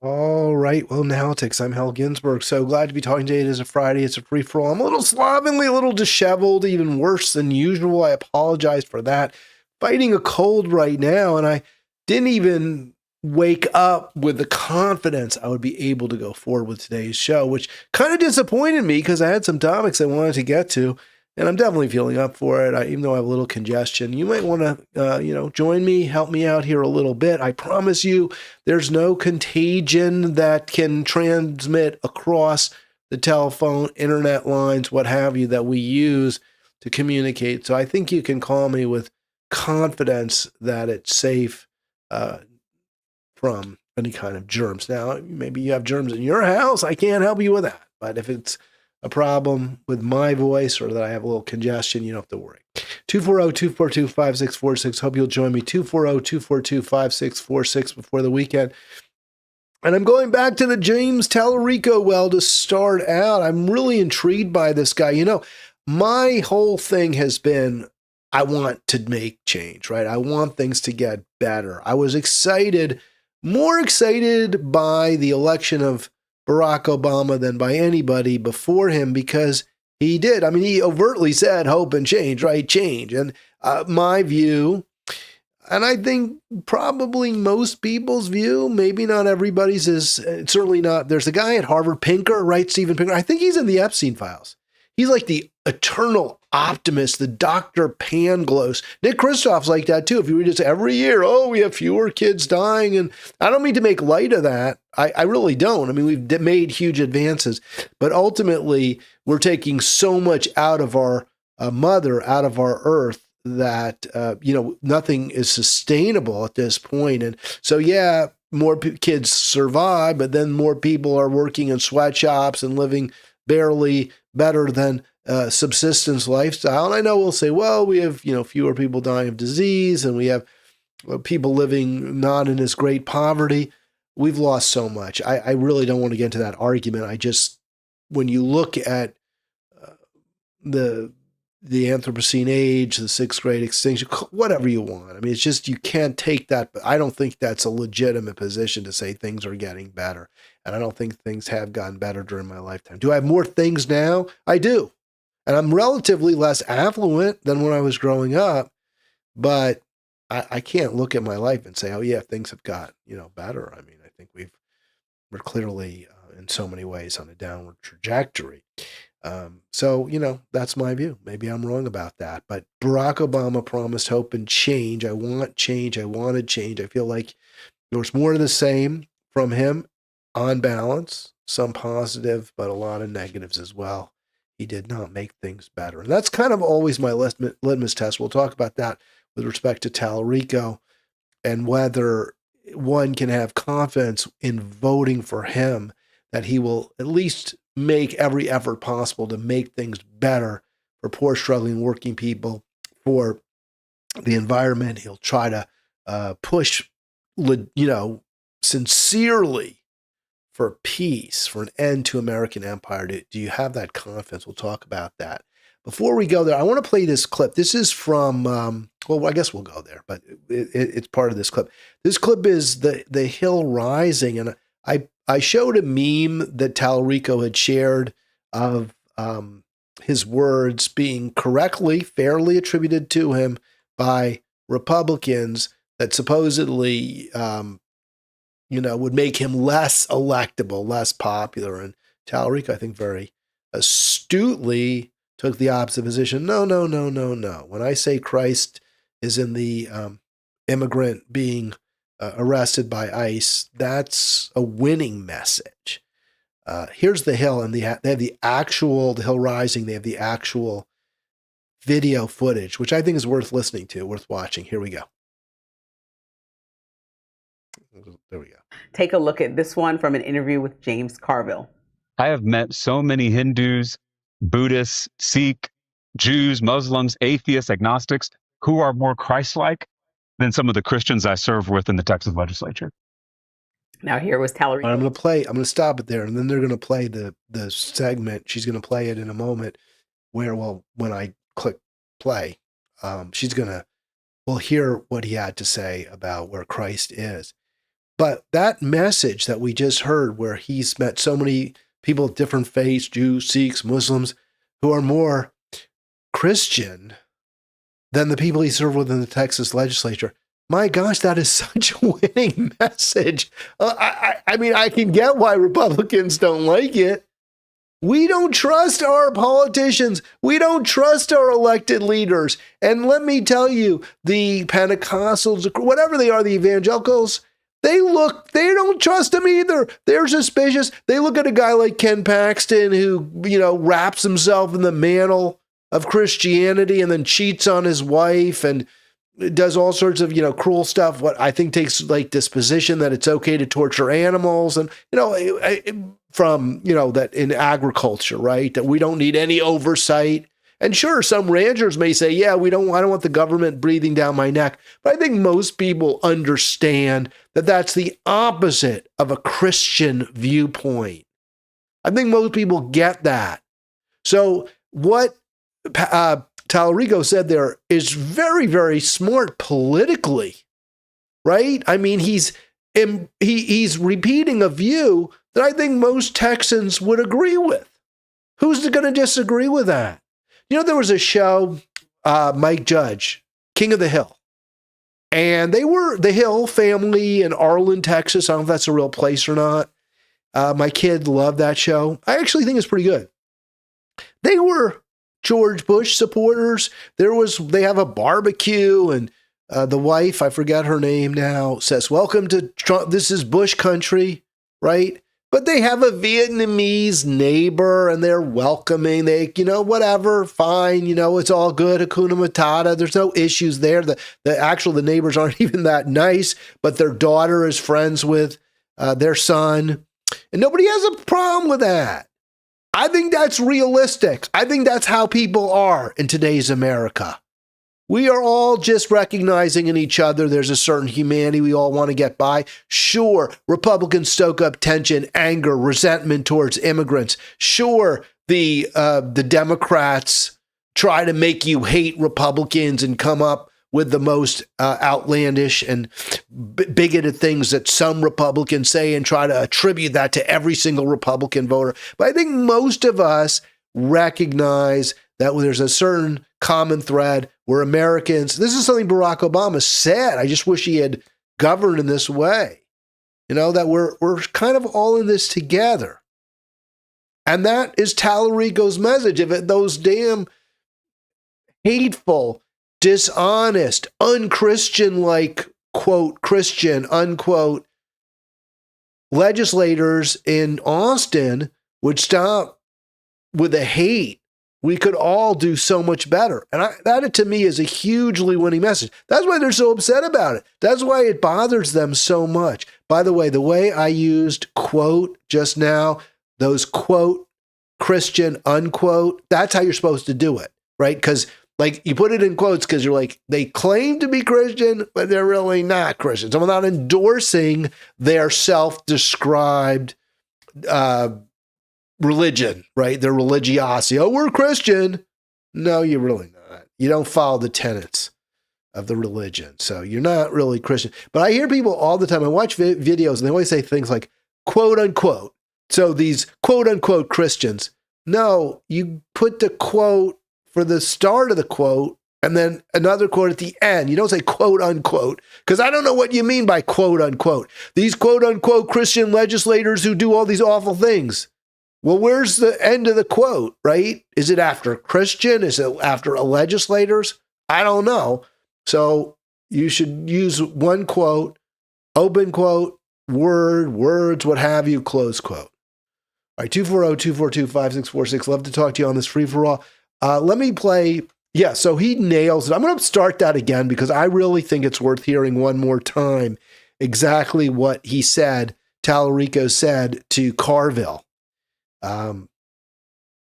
All right. Well, Halitics, I'm Hal Ginsberg. So glad to be talking today. It is a Friday. It's a free-for-all. I'm a little slovenly, a little disheveled, even worse than usual. I apologize for that. Fighting a cold right now, and I didn't even wake up with the confidence I would be able to go forward with today's show, which kind of disappointed me because I had some topics I wanted to get to. And I'm definitely feeling up for it, even though I have a little congestion. You might want to, join me, help me out here a little bit. I promise you, there's no contagion that can transmit across the telephone, internet lines, what have you, that we use to communicate. So I think you can call me with confidence that it's safe from any kind of germs. Now, maybe you have germs in your house. I can't help you with that. But if it's a problem with my voice or that I have a little congestion, you don't have to worry. 240-242-5646. Hope you'll join me. 240-242-5646 before the weekend. And I'm going back to the James Talarico well to start out. I'm really intrigued by this guy. You know, my whole thing has been, I want to make change, right? I want things to get better. I was more excited by the election of Barack Obama than by anybody before him because he did. I mean, he overtly said hope and change, right? Change. And my view, and I think probably most people's view, maybe not everybody's, is certainly not. There's a guy at Harvard, Pinker, right? Stephen Pinker. I think he's in the Epstein files. He's like the eternal optimist, the Dr. Pangloss. Nick Kristoff's like that too. If you read this every year, we have fewer kids dying. And I don't mean to make light of that. I really don't. I mean, we've made huge advances, but ultimately we're taking so much out of our mother, out of our earth that, nothing is sustainable at this point. And so, yeah, more kids survive, but then more people are working in sweatshops and living barely better than subsistence lifestyle. And I know we'll say, well, we have, fewer people dying of disease and we have people living not in as great poverty. We've lost so much. I really don't want to get into that argument. When you look at the Anthropocene age, the sixth grade extinction, whatever you want. I mean, it's just, you can't take that. But I don't think that's a legitimate position to say things are getting better. And I don't think things have gotten better during my lifetime. Do I have more things now? I do. And I'm relatively less affluent than when I was growing up. But I can't look at my life and say, oh yeah, things have got, better. I mean, I think we're clearly in so many ways on a downward trajectory. So, that's my view. Maybe I'm wrong about that. But Barack Obama promised hope and change. I want change. I wanted change. I feel like there was more of the same from him on balance, some positive, but a lot of negatives as well. He did not make things better. And that's kind of always my litmus test. We'll talk about that with respect to Talarico and whether one can have confidence in voting for him that he will at least make every effort possible to make things better for poor, struggling, working people, for the environment. He'll try to push, sincerely for peace, for an end to American empire. Do you have that confidence? We'll talk about that. Before we go there, I want to play this clip. This is from, I guess we'll go there, but it's part of this clip. This clip is the Hill Rising, and I showed a meme that Talarico had shared of his words being correctly, fairly attributed to him by Republicans that supposedly, would make him less electable, less popular. And Talarico, I think, very astutely took the opposite position. No. When I say Christ is in the immigrant being arrested by ICE, that's a winning message. Here's the Hill, and they have the Hill Rising. They have the actual video footage, which I think is worth listening to, worth watching. Here we go. There we go. Take a look at this one from an interview with James Carville. I have met so many Hindus, Buddhists, Sikh, Jews, Muslims, atheists, agnostics, who are more Christ-like than some of the Christians I serve with in the Texas legislature. Now here was Talarico. I'm going to stop it there, and then they're going to play the segment. She's going to play it in a moment where, when I click play, we'll hear what he had to say about where Christ is. But that message that we just heard, where he's met so many people of different faiths, Jews, Sikhs, Muslims, who are more Christian than the people he served with in the Texas legislature. My gosh, that is such a winning message. I mean, I can get why Republicans don't like it. We don't trust our politicians. We don't trust our elected leaders. And let me tell you, the Pentecostals, whatever they are, the evangelicals, they don't trust them either. They're suspicious. They look at a guy like Ken Paxton who, wraps himself in the mantle of Christianity and then cheats on his wife and does all sorts of, cruel stuff. What I think takes like this position that it's okay to torture animals and, from, that in agriculture, right? That we don't need any oversight. And sure, some ranchers may say, yeah, I don't want the government breathing down my neck. But I think most people understand that that's the opposite of a Christian viewpoint. I think most people get that. So what Talarico said there is very, very smart politically, right? I mean, he's repeating a view that I think most Texans would agree with. Who's going to disagree with that? There was a show, Mike Judge, King of the Hill, and they were the Hill family in Arlen, Texas. I don't know if that's a real place or not. My kid loved that show. I actually think it's pretty good. They were George Bush supporters. They have a barbecue, and the wife, I forget her name now, says, "Welcome to Trump. This is Bush country," right? But they have a Vietnamese neighbor and they're welcoming. They, whatever, fine. It's all good. Hakuna Matata. There's no issues there. The neighbors aren't even that nice, but their daughter is friends with their son. And nobody has a problem with that. I think that's realistic. I think that's how people are in today's America. We are all just recognizing in each other there's a certain humanity we all want to get by. Sure, Republicans stoke up tension, anger, resentment towards immigrants. Sure, the Democrats try to make you hate Republicans and come up with the most outlandish and bigoted things that some Republicans say and try to attribute that to every single Republican voter. But I think most of us recognize that there's a certain common thread. We're Americans. This is something Barack Obama said. I just wish he had governed in this way. That we're kind of all in this together. And that is Talarico's message. If those damn hateful, dishonest, unchristian-like, quote, Christian, unquote, legislators in Austin would stop with the hate, we could all do so much better. And that, to me, is a hugely winning message. That's why they're so upset about it. That's why it bothers them so much. By the way I used quote just now, those quote, Christian, unquote, that's how you're supposed to do it, right? Because you put it in quotes because you're like, they claim to be Christian, but they're really not Christian. So I'm not endorsing their self-described religion, right? Their religiosity. Oh, we're Christian. No, you're really not. You don't follow the tenets of the religion. So you're not really Christian. But I hear people all the time. I watch videos and they always say things like quote unquote. So these quote unquote Christians. No, you put the quote for the start of the quote and then another quote at the end. You don't say quote unquote, because I don't know what you mean by quote unquote. These quote unquote Christian legislators who do all these awful things. Well, where's the end of the quote, right? Is it after Christian? Is it after legislators? I don't know. So you should use one quote, open quote, words, what have you, close quote. All right, 240-242-5646. Love to talk to you on this free-for-all. Let me play. Yeah, so he nails it. I'm going to start that again because I really think it's worth hearing one more time exactly what he said, Talarico said to Carville.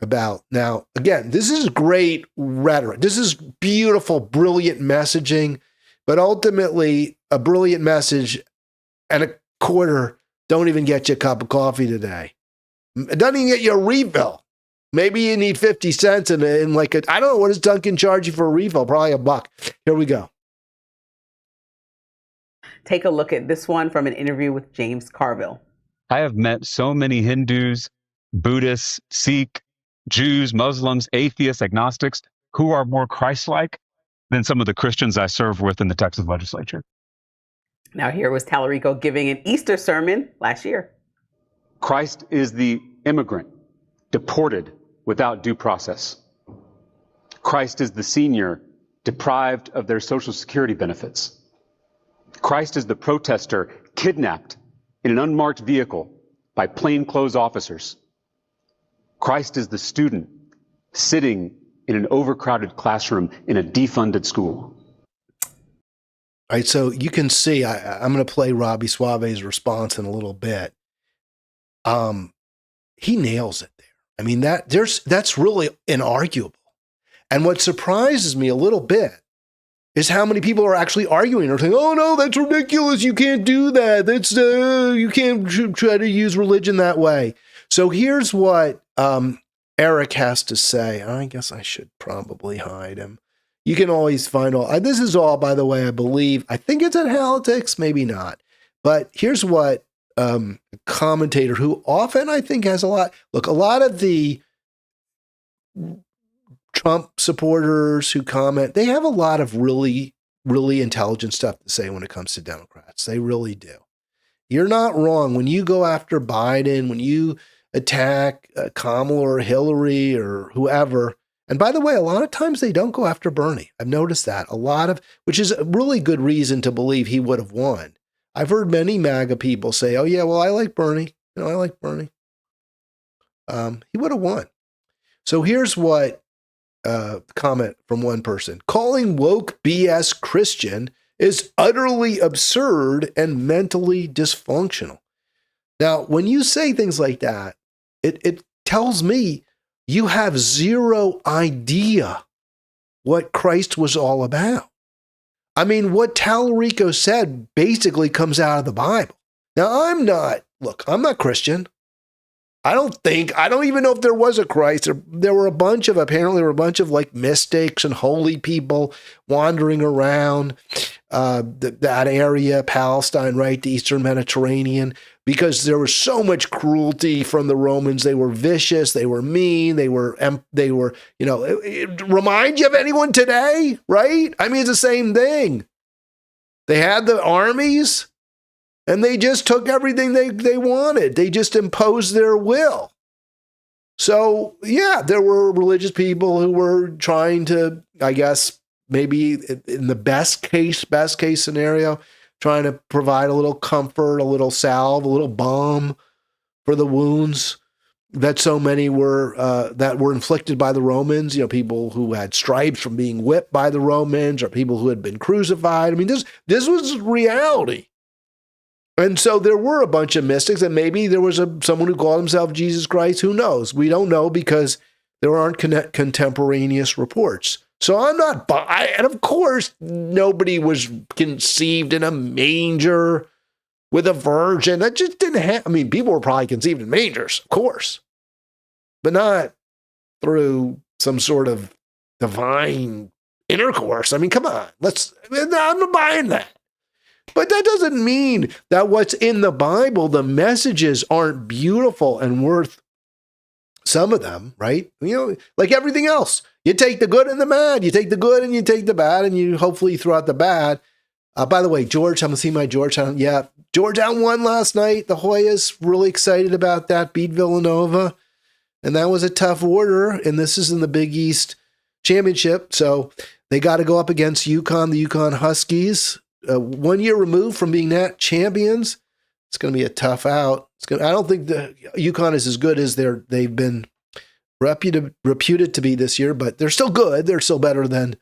About now, again, this is great rhetoric. This is beautiful, brilliant messaging, but ultimately a brilliant message and a quarter don't even get you a cup of coffee today. It doesn't even get you a refill. Maybe you need 50 cents and I don't know, what does Dunkin' charge you for a refill? Probably $1. Here we go. Take a look at this one from an interview with James Carville. I have met so many Hindus, Buddhists, Sikh, Jews, Muslims, atheists, agnostics who are more Christ-like than some of the Christians I serve with in the Texas legislature. Now here was Talarico giving an Easter sermon last year. Christ is the immigrant, deported without due process. Christ is the senior, deprived of their Social Security benefits. Christ is the protester, kidnapped in an unmarked vehicle by plainclothes officers. Christ is the student, sitting in an overcrowded classroom in a defunded school. All right, so you can see, I'm going to play Robbie Suave's response in a little bit. He nails it there. I mean, that's really inarguable. And what surprises me a little bit is how many people are actually arguing or saying, "Oh no, that's ridiculous. You can't do that. That's you can't try to use religion that way." So here's what Eric has to say. I guess I should probably hide him. You can always find all. This is all, by the way, I think it's at Halitics, maybe not. But here's what a commentator who often I think has a lot. Look, a lot of the Trump supporters who comment, they have a lot of really, really intelligent stuff to say when it comes to Democrats. They really do. You're not wrong. When you go after Biden, when you attack Kamala or Hillary or whoever, and by the way, a lot of times they don't go after Bernie. I've noticed that which is a really good reason to believe he would have won. I've heard many MAGA people say, "Oh yeah, well, I like Bernie. I like Bernie. He would have won." So here's what comment from one person: calling woke BS Christian is utterly absurd and mentally dysfunctional. Now, when you say things like that, it tells me you have zero idea what Christ was all about. I mean, what Talarico said basically comes out of the Bible. Now, I'm not Christian. I don't even know if there was a Christ. There were a bunch of like mystics and holy people wandering around that area, Palestine, right, the Eastern Mediterranean, because there was so much cruelty from the Romans. They were vicious, they were mean, they were, it remind you of anyone today, right? I mean, it's the same thing. They had the armies, and they just took everything they wanted. They just imposed their will. So, yeah, there were religious people who were trying to, I guess, maybe in the best case scenario, trying to provide a little comfort, a little salve, a little balm for the wounds that so many that were inflicted by the Romans. People who had stripes from being whipped by the Romans, or people who had been crucified. I mean, this was reality. And so there were a bunch of mystics, and maybe there was someone who called himself Jesus Christ. Who knows? We don't know, because there aren't contemporaneous reports. So I'm not, and of course, nobody was conceived in a manger with a virgin. That just didn't happen. I mean, people were probably conceived in mangers, of course, but not through some sort of divine intercourse. I mean, come on, I'm not buying that. But that doesn't mean that what's in the Bible, the messages aren't beautiful and worth some of them, right? Like everything else. You take the good and the bad. You take the good and you take the bad, and you hopefully throw out the bad. By the way, George, I'm going to see my Georgetown. Yeah, Georgetown won last night. The Hoyas, really excited about that, beat Villanova. And that was a tough order, and this is in the Big East Championship. So they got to go up against UConn, the UConn Huskies. 1 year removed from being that champions. It's going to be a tough out. I don't think the UConn is as good as they've been reputed to be this year, but they're still good. They're still better than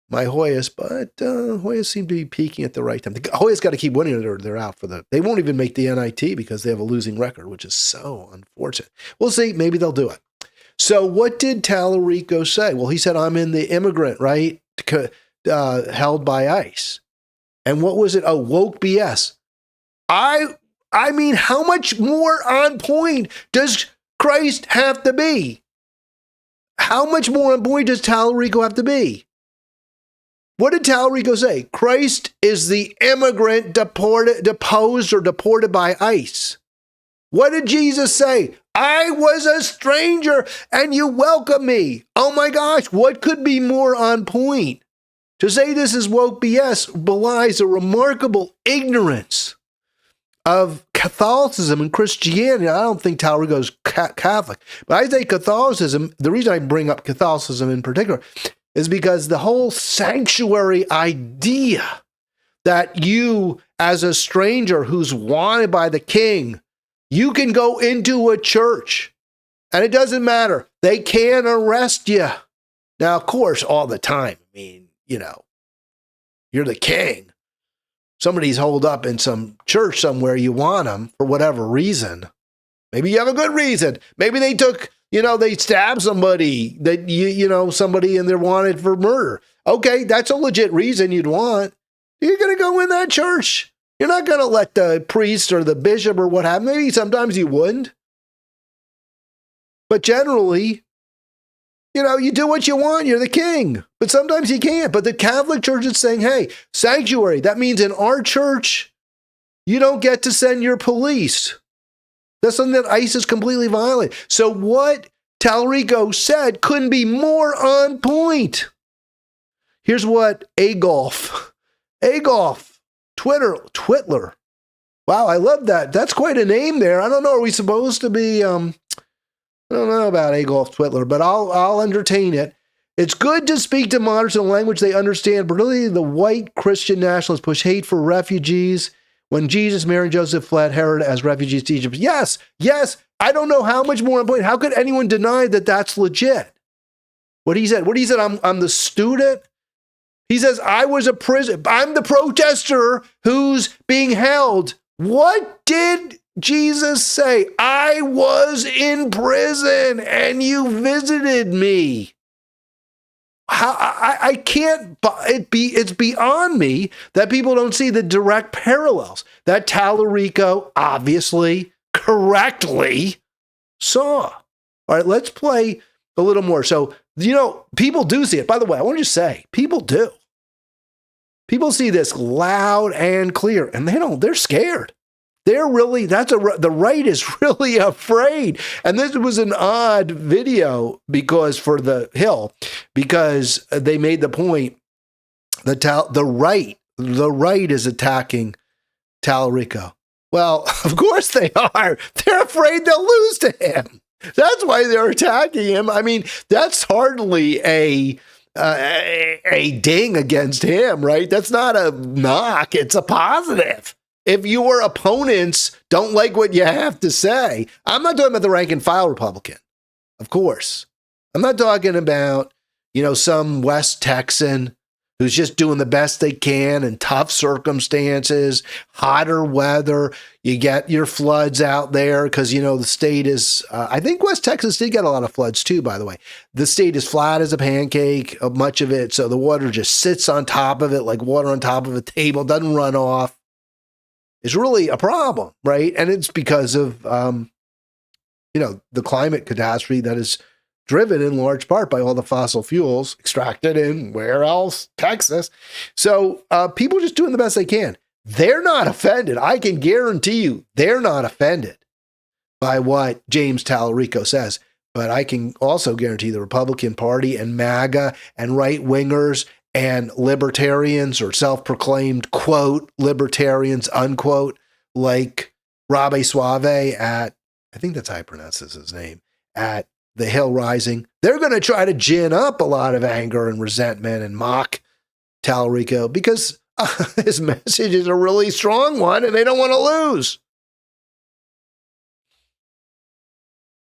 my Hoyas, but Hoyas seem to be peaking at the right time. The Hoyas got to keep winning, or they're out they won't even make the NIT because they have a losing record, which is so unfortunate. We'll see. Maybe they'll do it. So what did Talarico say? Well, he said, I'm in the immigrant, right, held by ICE. And what was it? Oh, woke BS. I mean, how much more on point does Christ have to be? How much more on point does Talarico have to be? What did Talarico say? Christ is the immigrant deposed or deported by ICE. What did Jesus say? I was a stranger and you welcome me. Oh my gosh, what could be more on point? To say this is woke BS belies a remarkable ignorance of Catholicism and Christianity. I don't think Talarico's Catholic, but I say Catholicism, the reason I bring up Catholicism in particular is because the whole sanctuary idea that you, as a stranger who's wanted by the king, you can go into a church and it doesn't matter. They can't arrest you. Now, of course, all the time. I mean, you know, you're the king. Somebody's holed up in some church somewhere, you want them for whatever reason. Maybe you have a good reason. Maybe they took, you know, they stabbed somebody that, you know, somebody and they're wanted for murder. Okay, that's a legit reason you'd want. You're going to go in that church. You're not going to let the priest or the bishop or what have you. Maybe sometimes you wouldn't. But generally, you know, you do what you want. You're the king. But sometimes you can't. But the Catholic Church is saying, hey, sanctuary. That means in our church, you don't get to send your police. That's something that ICE is completely violent. So what Talarico said couldn't be more on point. Here's what Twitler. Wow, I love that. That's quite a name there. I don't know. Are we supposed to be, I don't know about Adolf Twitler, but I'll entertain it. It's good to speak to moderates in a language they understand, particularly the white Christian nationalists push hate for refugees. When Jesus, Mary, and Joseph fled Herod as refugees to Egypt. Yes. I don't know how much more on point. How could anyone deny that that's legit? What he said, I'm the student. He says, I was a prison. I'm the protester who's being held. What did Jesus say? I was in prison and you visited me. I can't, it's beyond me that people don't see the direct parallels that Talarico obviously correctly saw. All right, let's play a little more. So, you know, people do see it. By the way, I want to just say, people do. People see this loud and clear, and they're scared. They're really, the right is really afraid. And this was an odd video because for the Hill, because they made the point that the right is attacking Talarico. Well, of course they are. They're afraid they'll lose to him. That's why they're attacking him. I mean, that's hardly a ding against him, right? That's not a knock. It's a positive. If your opponents don't like what you have to say, I'm not talking about the rank and file Republican, of course. I'm not talking about, you know, some West Texan who's just doing the best they can in tough circumstances, hotter weather. You get your floods out there because, you know, the state is, I think West Texas did get a lot of floods too, by the way. The state is flat as a pancake, much of it. So the water just sits on top of it like water on top of a table, doesn't run off. It's really a problem, right? And it's because of, you know, the climate catastrophe that is driven in large part by all the fossil fuels extracted in where else? Texas. So people just doing the best they can. They're not offended. I can guarantee you they're not offended by what James Talarico says. But I can also guarantee the Republican Party and MAGA and right-wingers and libertarians or self-proclaimed, quote, libertarians, unquote, like Rabe Suave at, I think that's how I pronounce his name, at the Hill Rising. They're going to try to gin up a lot of anger and resentment and mock Talarico because his message is a really strong one and they don't want to lose.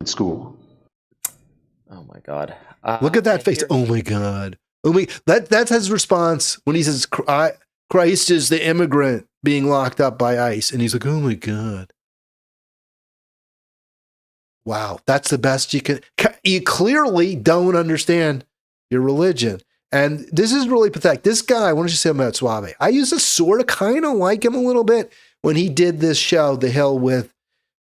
School. Oh my God. Look at that face. Oh my God. That's his response when he says Christ is the immigrant being locked up by ICE. And he's like, oh my God. Wow, that's the best you can. You clearly don't understand your religion. And this is really pathetic. This guy, why don't you say about Suave? I used to sort of kind of like him a little bit when he did this show, The Hill, with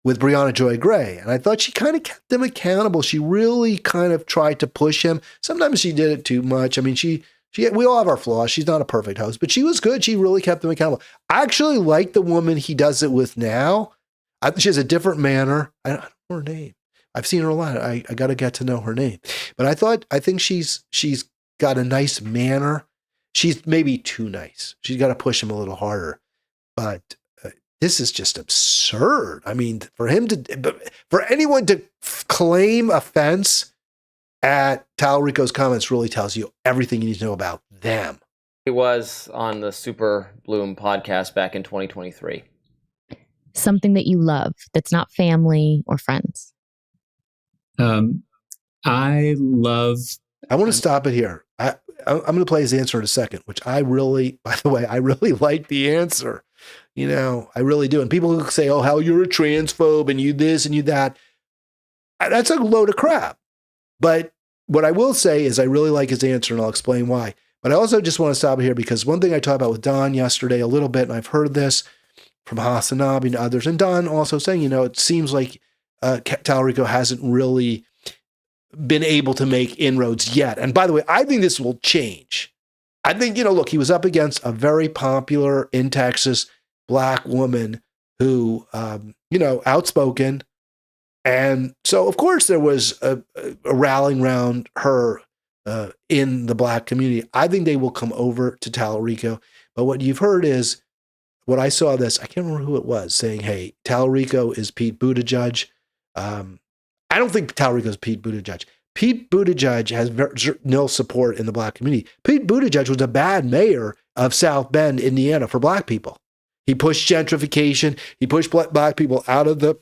Brianna Joy Gray. And I thought she kind of kept him accountable. She really kind of tried to push him. Sometimes she did it too much. I mean, she We all have our flaws. She's not a perfect host, but she was good. She really kept them accountable. I actually like the woman he does it with now. She has a different manner. I don't know her name. I've seen her a lot. I got to get to know her name. But I think she's got a nice manner. She's maybe too nice. She's got to push him a little harder. But this is just absurd. I mean, for anyone to claim offense at Talarico's comments really tells you everything you need to know about them. It was on the Super Bloom podcast back in 2023. Something that you love that's not family or friends. I want to stop it here. I'm going to play his answer in a second, which by the way, I really like the answer. You know, I really do. And people who say, oh, how you're a transphobe and you this and you that. That's a load of crap. But what I will say is I really like his answer, and I'll explain why. But I also just want to stop here because one thing I talked about with Don yesterday a little bit, and I've heard this from Hasanabi and others, and Don also saying, you know, it seems like Talarico hasn't really been able to make inroads yet. And by the way, I think this will change. I think, you know, look, he was up against a very popular in Texas Black woman who, you know, outspoken. And so, of course, there was a rallying around her in the Black community. I think they will come over to Talarico. But what you've heard is, what I saw this, I can't remember who it was, saying, hey, Talarico is Pete Buttigieg. I don't think Talarico is Pete Buttigieg. Pete Buttigieg has nil support in the Black community. Pete Buttigieg was a bad mayor of South Bend, Indiana, for Black people. He pushed gentrification. He pushed Black people out of the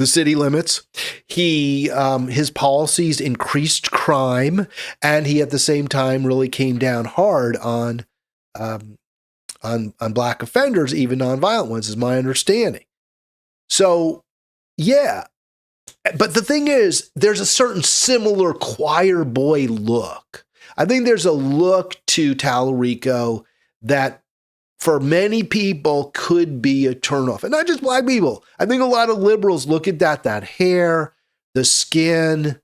city limits. His policies increased crime, and he at the same time really came down hard on Black offenders, even nonviolent ones, is my understanding. So, yeah. But the thing is, there's a certain similar choir boy look. I think there's a look to Talarico that for many people could be a turnoff. And not just Black people. I think a lot of liberals look at that hair, the skin.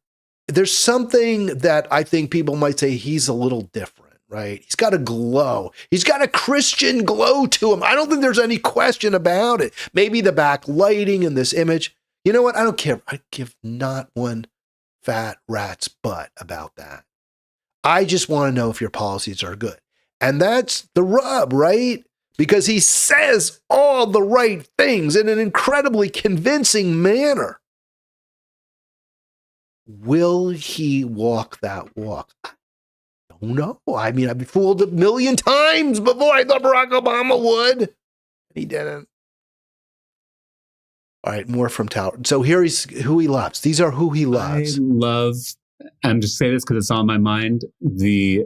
There's something that I think people might say he's a little different, right? He's got a glow. He's got a Christian glow to him. I don't think there's any question about it. Maybe the backlighting and this image. You know what? I don't care. I give not one fat rat's butt about that. I just want to know if your policies are good. And that's the rub, right? Because he says all the right things in an incredibly convincing manner. Will he walk that walk? I don't know. I mean, I've been fooled a million times before. I thought Barack Obama would. And he didn't. All right, more from Tal. So here he's who he loves. These are who he loves. I'm just saying this because it's on my mind, the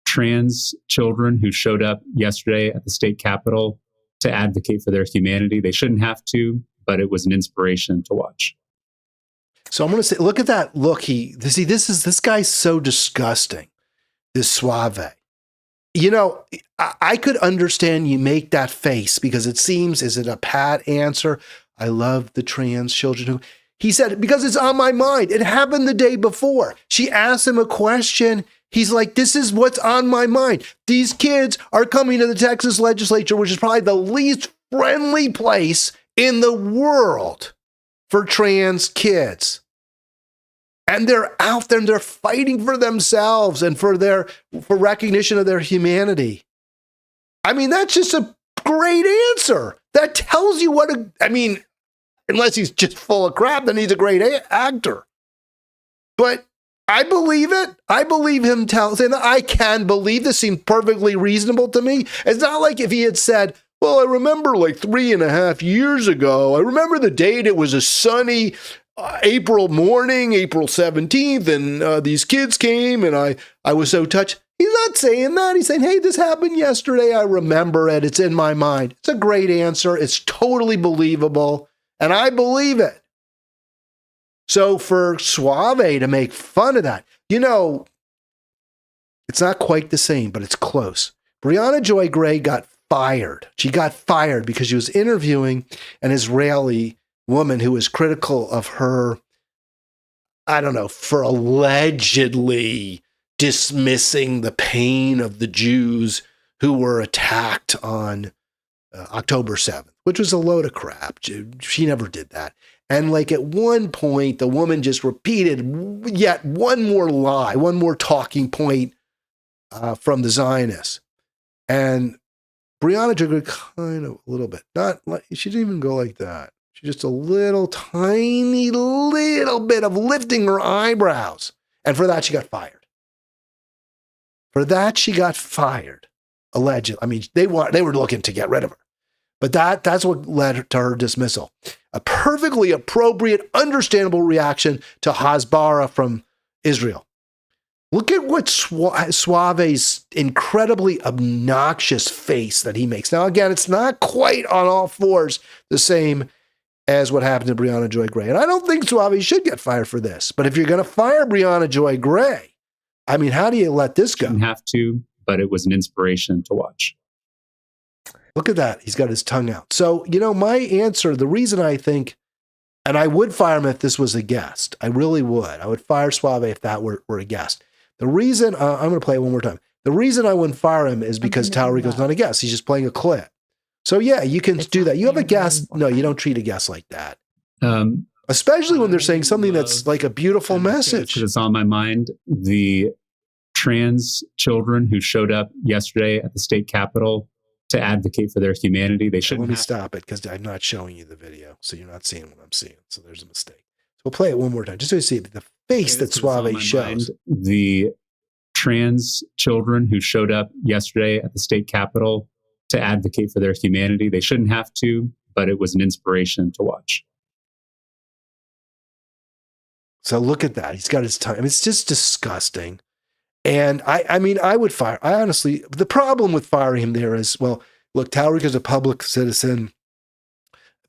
trans children who showed up yesterday at the state capitol to advocate for their humanity. They shouldn't have to, but it was an inspiration to watch. So I'm going to say, look at that look. This guy's so disgusting. This suave. You know, I could understand you make that face because it seems, is it a pat answer? I love the trans children. He said, because it's on my mind. It happened the day before. She asked him a question. He's like, this is what's on my mind. These kids are coming to the Texas legislature, which is probably the least friendly place in the world for trans kids. And they're out there and they're fighting for themselves and for recognition of their humanity. I mean, that's just a great answer. That tells you unless he's just full of crap, then he's a great actor. But I believe it. I believe him saying that. I can believe this. Seemed perfectly reasonable to me. It's not like if he had said, well, I remember like 3.5 years ago, I remember the date, it was a sunny April morning, April 17th, and these kids came and I was so touched. He's not saying that. He's saying, hey, this happened yesterday. I remember it. It's in my mind. It's a great answer. It's totally believable. And I believe it. So for Suave to make fun of that, you know, it's not quite the same, but it's close. Brianna Joy Gray got fired. She got fired because she was interviewing an Israeli woman who was critical of her, I don't know, for allegedly dismissing the pain of the Jews who were attacked on October 7th, which was a load of crap. She never did that. And like at one point, the woman just repeated yet one more lie, one more talking point from the Zionists. And Brianna took it kind of a little bit. Not like, she didn't even go like that. She just a little tiny little bit of lifting her eyebrows. And for that, she got fired. For that, she got fired. Allegedly. I mean, they were looking to get rid of her. But that's what led to her dismissal. A perfectly appropriate, understandable reaction to Hasbara from Israel. Look at what Suave's incredibly obnoxious face that he makes. Now, again, it's not quite on all fours the same as what happened to Brianna Joy Gray. And I don't think Suave should get fired for this. But if you're going to fire Brianna Joy Gray, I mean, how do you let this go? Didn't have to, but it was an inspiration to watch. Look at that. He's got his tongue out. So, my answer, the reason I think, and I would fire him if this was a guest. I really would. I would fire Suave if that were a guest. The reason, I'm going to play it one more time. The reason I wouldn't fire him is because Talarico's not a guest. He's just playing a clip. So yeah, you can do that. You have a guest. No, you don't treat a guest like that. Especially when they're saying something that's like a beautiful message. Because it's on my mind. The trans children who showed up yesterday at the state capitol to advocate for their humanity. They shouldn't. Let me stop it because I'm not showing you the video. So you're not seeing what I'm seeing. So there's a mistake. So we'll play it one more time just so you see the face that Suave shows. The trans children who showed up yesterday at the state capitol to advocate for their humanity. They shouldn't have to, but it was an inspiration to watch. So look at that. He's got his tongue. I mean, it's just disgusting. And I mean, I would fire. I honestly, the problem with firing him there is, well, look, Talarico's a public citizen.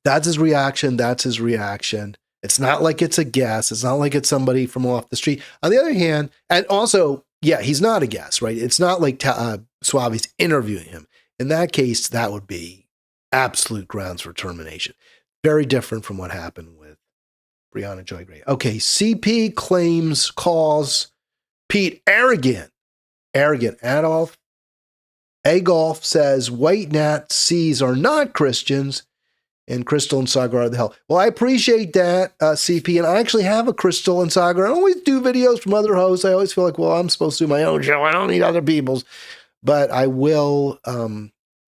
That's his reaction. That's his reaction. It's not like it's a guest. It's not like it's somebody from off the street. On the other hand, and also, yeah, he's not a guest, right? It's not like Suave's interviewing him. In that case, that would be absolute grounds for termination. Very different from what happened with Brianna Joy Gray. Okay, CP calls Pete arrogant. Adolf says white Nazis are not Christians, and Crystal and Sagar are the hell. Well, I appreciate that, CP, and I actually have a Crystal and Sagar. I always do videos from other hosts. I always feel like, well, I'm supposed to do my own show. I don't need other people's. But I will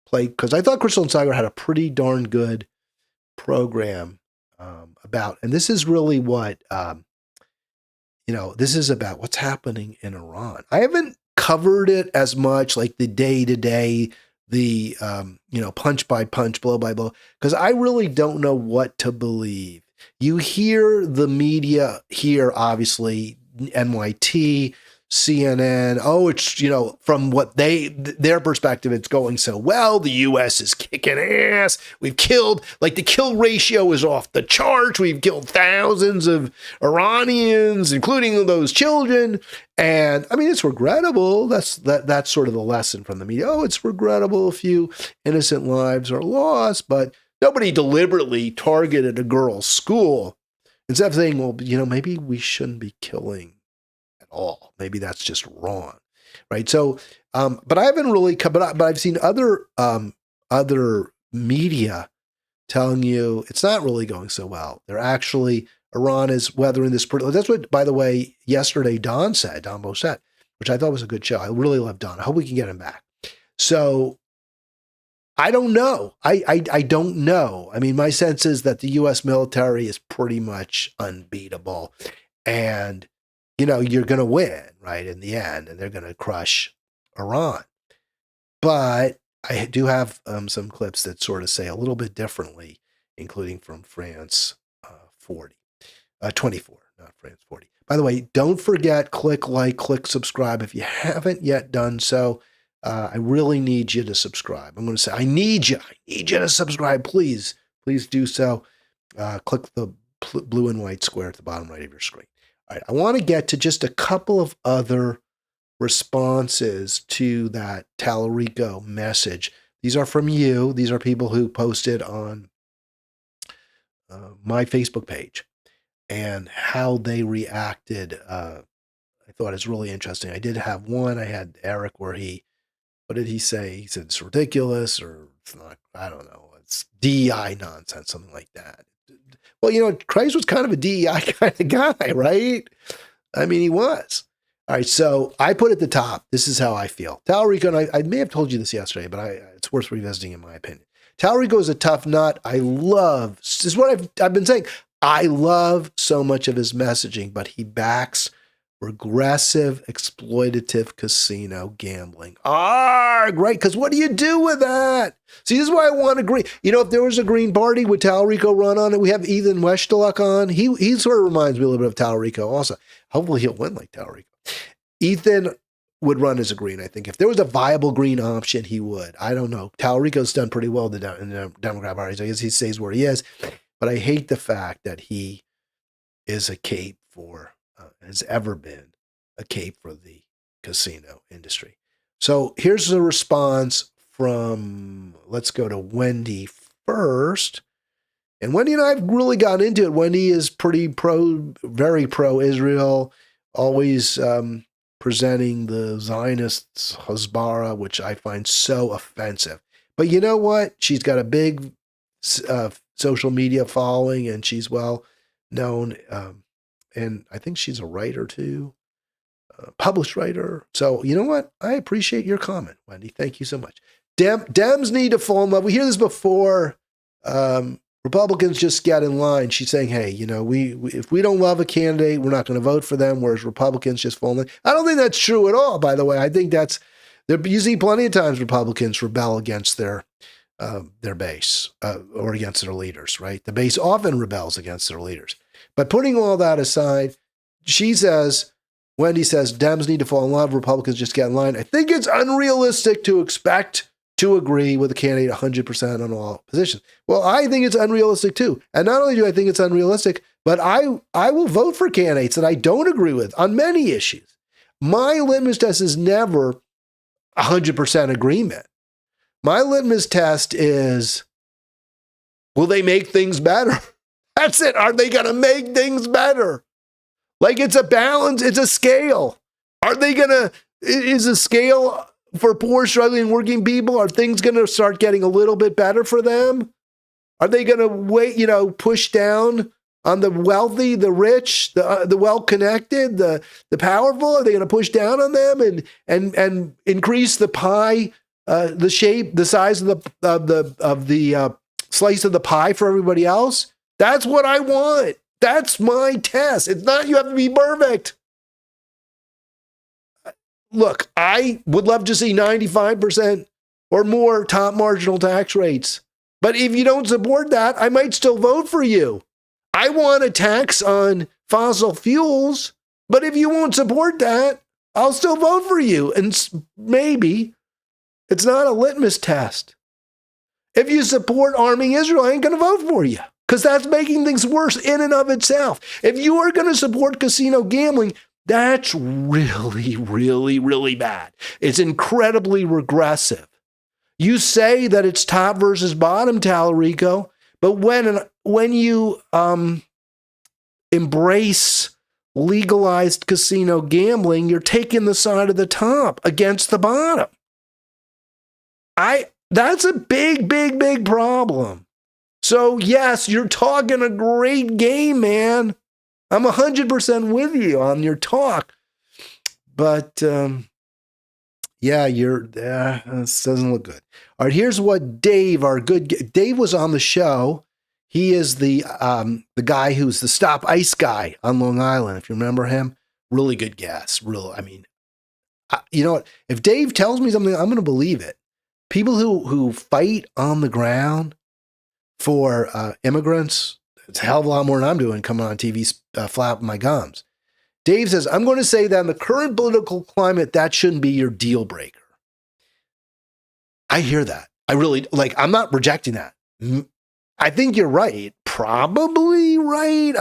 play, because I thought Crystal and Sagar had a pretty darn good program about, and this is really what, this is about what's happening in Iran. I haven't covered it as much, like the day-to-day, the, punch by punch, blow by blow, because I really don't know what to believe. You hear the media here, obviously, NYT, CNN, it's, from what their perspective, it's going so well. The U.S. is kicking ass. We've killed, the kill ratio is off the charts. We've killed thousands of Iranians, including those children. And I mean, it's regrettable. That's sort of the lesson from the media. Oh, it's regrettable. A few innocent lives are lost, but nobody deliberately targeted a girl's school. Instead of saying, well, maybe we shouldn't be killing all. Maybe that's just wrong, right? So, but I haven't really, but I've seen other media telling you it's not really going so well. Iran is weathering this. That's what, by the way, yesterday Don Boset, which I thought was a good show. I really love Don. I hope we can get him back. So I don't know. I don't know. I mean, my sense is that the U.S. military is pretty much unbeatable, and you're going to win, right, in the end, and they're going to crush Iran. But I do have some clips that sort of say a little bit differently, including from France 24, not France 40. By the way, don't forget, click like, click subscribe if you haven't yet done so. I really need you to subscribe. I'm going to say, I need you to subscribe. Please do so. Click the blue and white square at the bottom right of your screen. All right, I want to get to just a couple of other responses to that Talarico message. These are from you. These are people who posted on my Facebook page and how they reacted. I thought is really interesting. I did have one. I had Eric where what did he say? He said it's ridiculous, or it's not, I don't know. It's DEI nonsense, something like that. Well, Christ was kind of a DEI kind of guy, right? I mean, he was. All right, so I put at the top, this is how I feel. Talarico, and I may have told you this yesterday, but it's worth revisiting in my opinion. Talarico is a tough nut. This is what I've been saying. I love so much of his messaging, but he backs regressive, exploitative casino gambling. Great, because what do you do with that? See, this is why I want to agree. If there was a Green Party, would Talarico run on it? We have Ethan Westeluk on. He sort of reminds me a little bit of Talarico also. Hopefully he'll win like Talarico. Ethan would run as a Green, I think. If there was a viable Green option, he would. I don't know. Talarico's done pretty well in the Democrat Party, so I guess he stays where he is. But I hate the fact that he is a cape for, has ever been a cape for the casino industry. So here's the response from, let's go to Wendy first. And Wendy and I have really gotten into it. Wendy is very pro-Israel, always presenting the Zionists, Hasbara, which I find so offensive. But you know what? She's got a big social media following, and she's well known. And I think she's a writer too, published writer. So you know what? I appreciate your comment, Wendy. Thank you so much. Dems need to fall in love. We hear this before. Republicans just get in line. She's saying, hey, if we don't love a candidate, we're not going to vote for them, whereas Republicans just fall in line. I don't think that's true at all, by the way. I think you see plenty of times Republicans rebel against their base or against their leaders, right? The base often rebels against their leaders. But putting all that aside, Wendy says, Dems need to fall in love, Republicans just get in line. I think it's unrealistic to expect to agree with a candidate 100% on all positions. Well, I think it's unrealistic too. And not only do I think it's unrealistic, but I will vote for candidates that I don't agree with on many issues. My litmus test is never 100% agreement. My litmus test is, will they make things better? That's it. Are they going to make things better? Like it's a balance, it's a scale. Is a scale for poor, struggling, working people? Are things going to start getting a little bit better for them? Are they going to push down on the wealthy, the rich, the well-connected, the powerful? Are they going to push down on them and increase the pie, the shape, the size of the slice of the pie for everybody else? That's what I want. That's my test. It's not you have to be perfect. Look, I would love to see 95% or more top marginal tax rates. But if you don't support that, I might still vote for you. I want a tax on fossil fuels, but if you won't support that, I'll still vote for you. And maybe it's not a litmus test. If you support arming Israel, I ain't going to vote for you because that's making things worse in and of itself. If you are going to support casino gambling, that's really, really, really bad. It's incredibly regressive. You say that it's top versus bottom, Talarico, but when you embrace legalized casino gambling, you're taking the side of the top against the bottom. That's a big, big, big problem. So yes, you're talking a great game, man. I'm 100% with you on your talk, but this doesn't look good. All right, here's what Dave was on the show. He is the guy who's the Stop Ice guy on Long Island. If you remember him, really good guest. You know what? If Dave tells me something, I'm going to believe it. People who fight on the ground for immigrants. It's a hell of a lot more than I'm doing coming on TV, flapping my gums. Dave says, I'm going to say that in the current political climate, that shouldn't be your deal breaker. I hear that. I really, I'm not rejecting that. I think you're right. Probably right.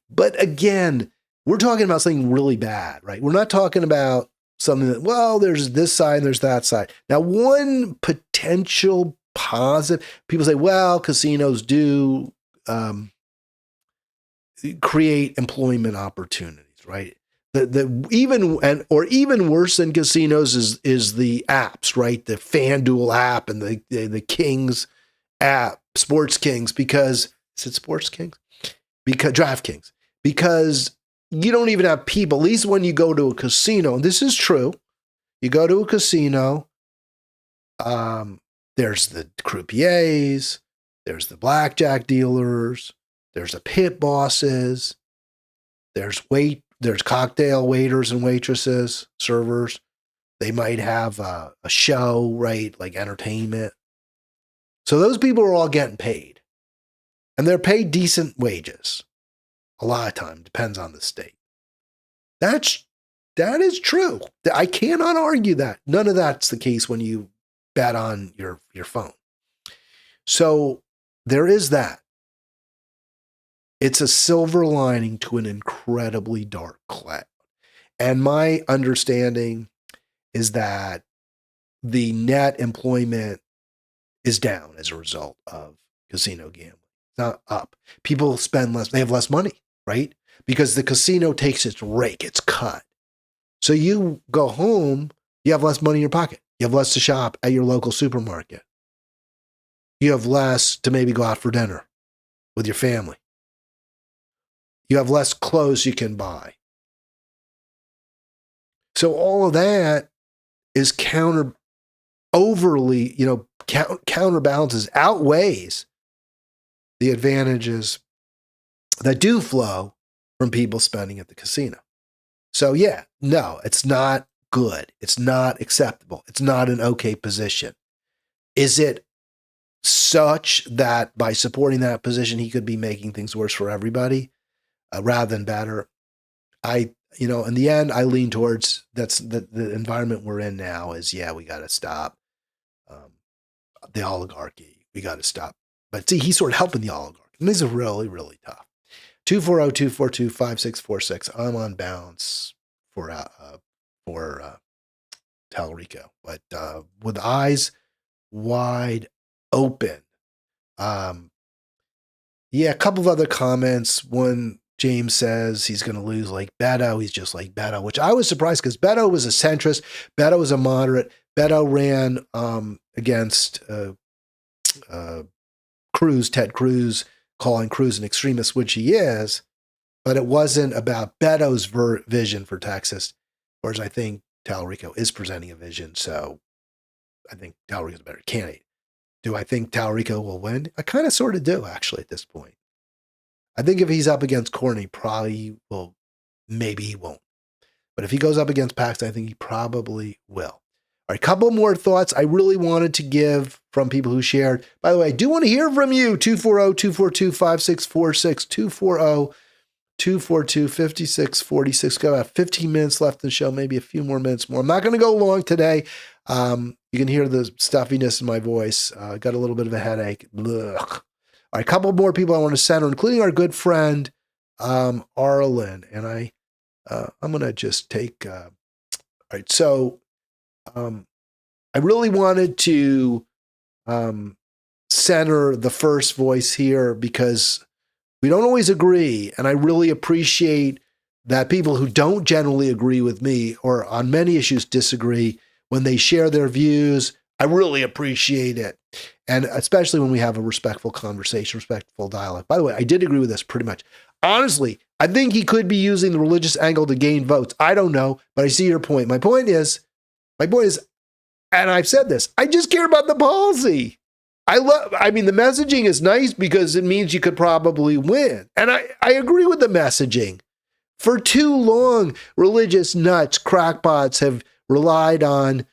But again, we're talking about something really bad, right? We're not talking about something that, well, there's this side and there's that side. Now, one potential positive, people say, well, casinos do create employment opportunities, right? Even worse than casinos is the apps, right? The FanDuel app and the Kings app, Sports Kings, because is it Sports Kings? Because DraftKings, because you don't even have people. At least when you go to a casino, and this is true, you go to a casino. There's the croupiers, there's the blackjack dealers, there's the pit bosses, there's cocktail waiters and waitresses, servers. They might have a show, right? Like entertainment. So those people are all getting paid. And they're paid decent wages. A lot of time. Depends on the state. That is true. I cannot argue that. None of that's the case when you bet on your phone. So there is that. It's a silver lining to an incredibly dark cloud. And my understanding is that the net employment is down as a result of casino gambling. It's not up. People spend less, they have less money, right? Because the casino takes its rake, its cut. So you go home, you have less money in your pocket. You have less to shop at your local supermarket. You have less to maybe go out for dinner with your family. You have less clothes you can buy. So all of that is counterbalances, outweighs the advantages that do flow from people spending at the casino. So yeah, no, it's not good. It's not acceptable. It's not an okay position. Is it such that by supporting that position, he could be making things worse for everybody rather than better? In the end, I lean towards that's the environment we're in now is, yeah, we got to stop the oligarchy. We got to stop. But see, he's sort of helping the oligarchy. And these are really, really tough. 240-242-5646. I'm on balance for Talarico, but with eyes wide open. A couple of other comments. One, James says he's going to lose like Beto. He's just like Beto, which I was surprised because Beto was a centrist. Beto was a moderate. Beto ran against Cruz, Ted Cruz, calling Cruz an extremist, which he is. But it wasn't about Beto's vision for Texas, whereas I think Talarico is presenting a vision. So I think Talarico's a better candidate. Do I think Talarico will win? I kind of sort of do, actually, at this point. I think if he's up against Cornyn, probably will. Maybe he won't. But if he goes up against Paxton, I think he probably will. All right, a couple more thoughts I really wanted to give from people who shared. By the way, I do want to hear from you. 240-242-5646. 240-242-5646. Got about 15 minutes left in the show, maybe a few more minutes more. I'm not going to go long today. You can hear the stuffiness in my voice. Got a little bit of a headache. Ugh. All right, a couple more people I want to center, including our good friend Arlen. And I'm going to just take. All right, so I really wanted to center the first voice here because we don't always agree, and I really appreciate that people who don't generally agree with me or on many issues disagree, when they share their views, I really appreciate it. And especially when we have a respectful conversation, respectful dialogue. By the way, I did agree with this pretty much. Honestly, I think he could be using the religious angle to gain votes. I don't know, but I see your point. My point is, and I've said this, I just care about the policy. The messaging is nice because it means you could probably win. And I agree with the messaging. For too long, religious nuts, crackpots have relied on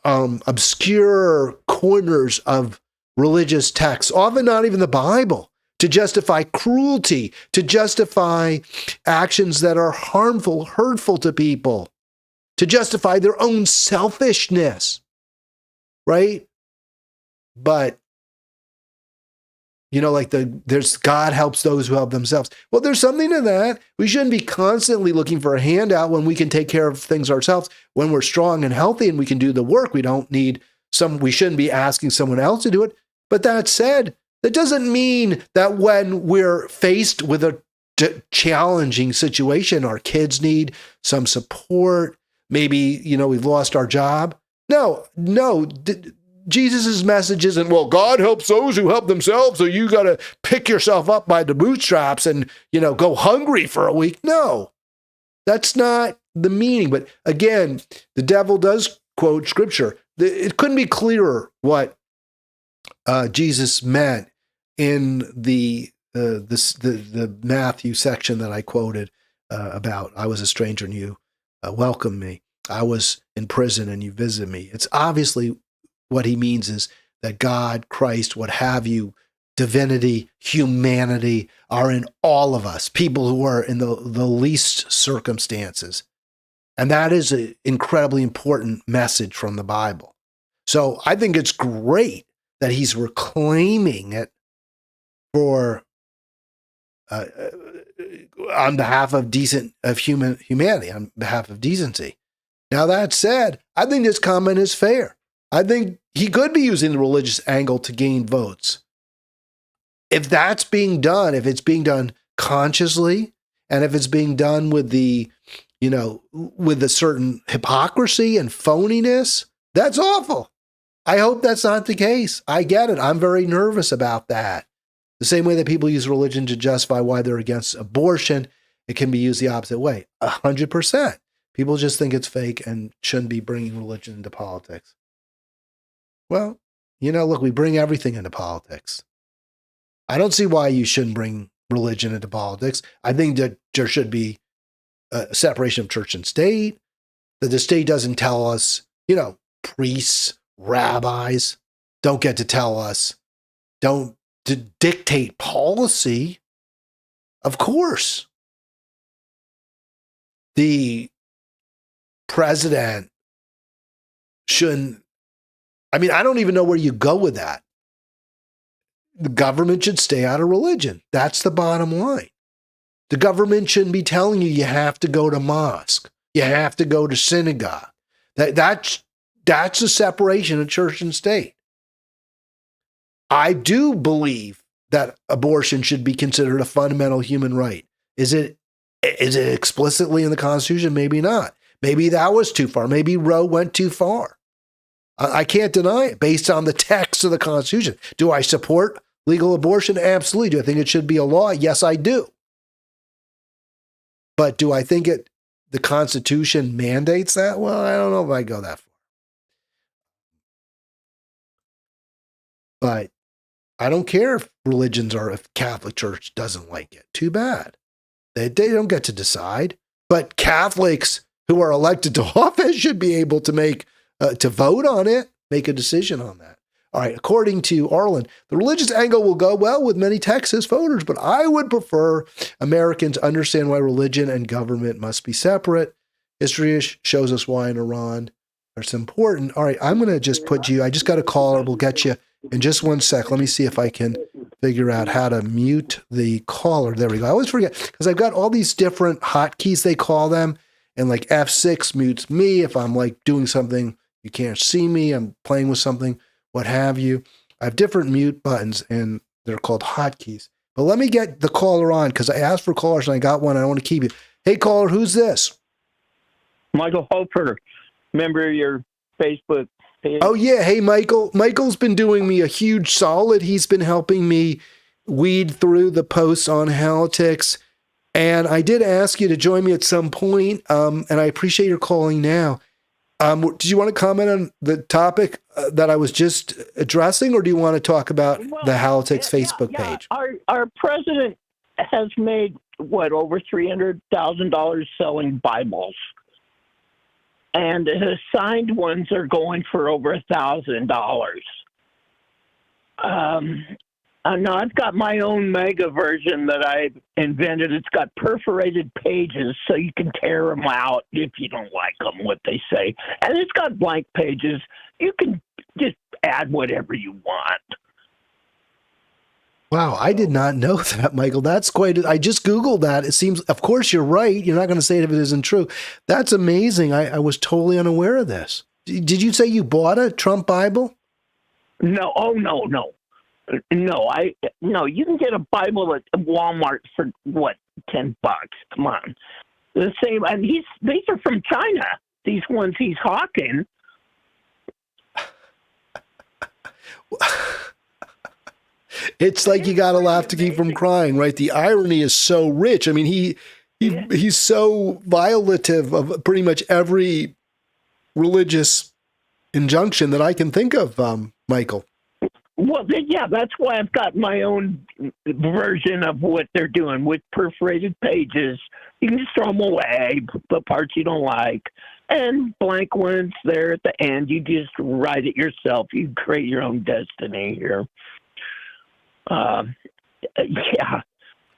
obscure corners of religious texts, often not even the Bible, to justify cruelty, to justify actions that are harmful, hurtful to people, to justify their own selfishness, right? But, there's God helps those who help themselves. Well, there's something to that. We shouldn't be constantly looking for a handout when we can take care of things ourselves. When we're strong and healthy and we can do the work, we shouldn't be asking someone else to do it. But that said, that doesn't mean that when we're faced with a challenging situation. Our kids need some support. Maybe, we've lost our job. No. Jesus' message isn't, well, God helps those who help themselves, so you got to pick yourself up by the bootstraps and, go hungry for a week. No, that's not the meaning. But again, the devil does quote scripture. It couldn't be clearer what Jesus meant in the Matthew section that I quoted about, I was a stranger and you welcomed me. I was in prison and you visited me. It's obviously what he means is that God, Christ, what have you, divinity, humanity are in all of us, people who are in the least circumstances. And that is an incredibly important message from the Bible. So I think it's great that he's reclaiming it for on behalf of humanity, on behalf of decency. Now that said, I think this comment is fair. I think he could be using the religious angle to gain votes. If that's being done, if it's being done consciously, and if it's being done with with a certain hypocrisy and phoniness, that's awful. I hope that's not the case. I get it. I'm very nervous about that. The same way that people use religion to justify why they're against abortion, it can be used the opposite way. 100%. People just think it's fake and shouldn't be bringing religion into politics. Well, look, we bring everything into politics. I don't see why you shouldn't bring religion into politics. I think that there should be a separation of church and state, that the state doesn't tell us, priests, rabbis don't get to tell us, don't dictate policy. Of course, the president shouldn't. I don't even know where you go with that. The government should stay out of religion. That's the bottom line. The government shouldn't be telling you have to go to mosque. You have to go to synagogue. That's a separation of church and state. I do believe that abortion should be considered a fundamental human right. Is it explicitly in the Constitution? Maybe not. Maybe that was too far. Maybe Roe went too far. I can't deny it based on the text of the Constitution. Do I support legal abortion? Absolutely. Do I think it should be a law? Yes, I do. But do I think the Constitution mandates that? Well, I don't know if I go that far. But I don't care if if Catholic Church doesn't like it. Too bad. They don't get to decide. But Catholics who are elected to office should be able to to vote on it, make a decision on that. All right, according to Arlen, the religious angle will go well with many Texas voters, but I would prefer Americans understand why religion and government must be separate. History shows us why in Iran it's important. All right, I'm going to just I just got a caller. We'll get you in just one sec. Let me see if I can figure out how to mute the caller. There we go. I always forget because I've got all these different hotkeys, they call them, and like F6 mutes me if I'm like doing something. You can't see me. I'm playing with something, what have you. I have different mute buttons, and they're called hotkeys. But let me get the caller on because I asked for callers, and I got one. I want to keep you. Hey, caller, who's this? Michael Hofer, member of your Facebook page. Oh, yeah. Hey, Michael. Michael's been doing me a huge solid. He's been helping me weed through the posts on Halitics. And I did ask you to join me at some point, and I appreciate your calling now. Did you want to comment on the topic that I was just addressing, or do you want to talk about the Halitics Facebook page? Our president has made, over $300,000 selling Bibles. And his signed ones are going for over $1,000. Now, I've got my own mega version that I've invented. It's got perforated pages so you can tear them out if you don't like them, what they say. And it's got blank pages. You can just add whatever you want. Wow, I did not know that, Michael. That's I just Googled that. It seems, of course, you're right. You're not going to say it if it isn't true. That's amazing. I was totally unaware of this. Did you say you bought a Trump Bible? No. Oh, no. No, you can get a Bible at Walmart for $10. Come on. The same, and these are from China, these ones he's hawking. It's like you got to laugh to keep from crying, right? The irony is so rich. I mean, he's so violative of pretty much every religious injunction that I can think of, Michael. Well, yeah, that's why I've got my own version of what they're doing with perforated pages. You can just throw them away, the parts you don't like, and blank ones there at the end. You just write it yourself. You create your own destiny here. Yeah.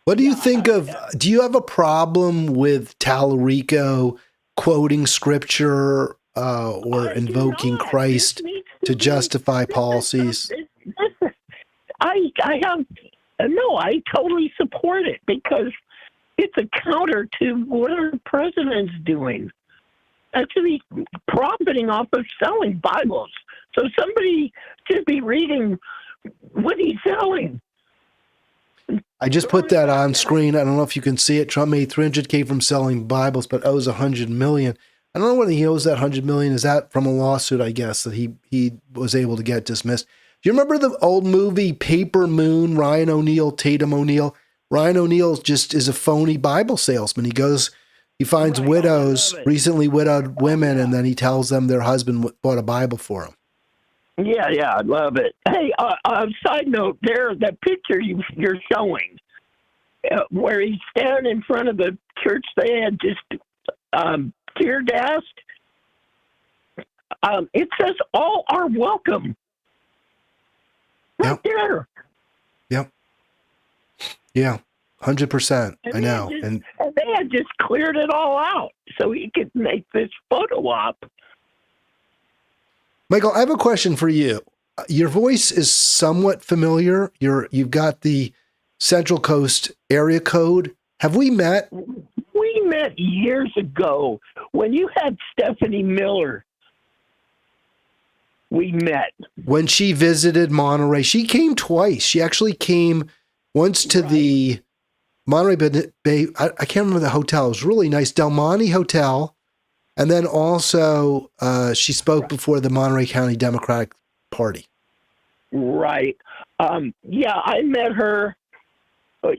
What do you think of, do you have a problem with Talarico quoting scripture or invoking Christ to justify policies? I totally support it because it's a counter to what our president's doing. Actually profiting off of selling Bibles. So somebody should be reading what he's selling. I just put that on screen. I don't know if you can see it. Trump made $300K from selling Bibles, but owes $100 million. I don't know whether he owes that $100 million. Is that from a lawsuit, I guess, that he was able to get dismissed? Do you remember the old movie Paper Moon, Ryan O'Neal, Tatum O'Neal? Ryan O'Neal just is a phony Bible salesman. He finds widows, recently widowed women, and then he tells them their husband bought a Bible for them. Yeah, I love it. Hey, side note there, that picture you're showing, where he's standing in front of the church they had just tear gassed, it says all are welcome. Right there. Yep. Yeah, 100%. I know. And they had just cleared it all out so he could make this photo op. Michael, I have a question for you. Your voice is somewhat familiar. You've got the Central Coast area code. Have we met? We met years ago when you had Stephanie Miller. We met. When she visited Monterey. She came twice. She actually came once to the Monterey Bay. I can't remember the hotel. It was really nice. Del Monte Hotel. And then also she spoke before the Monterey County Democratic Party. Right. Yeah, I met her.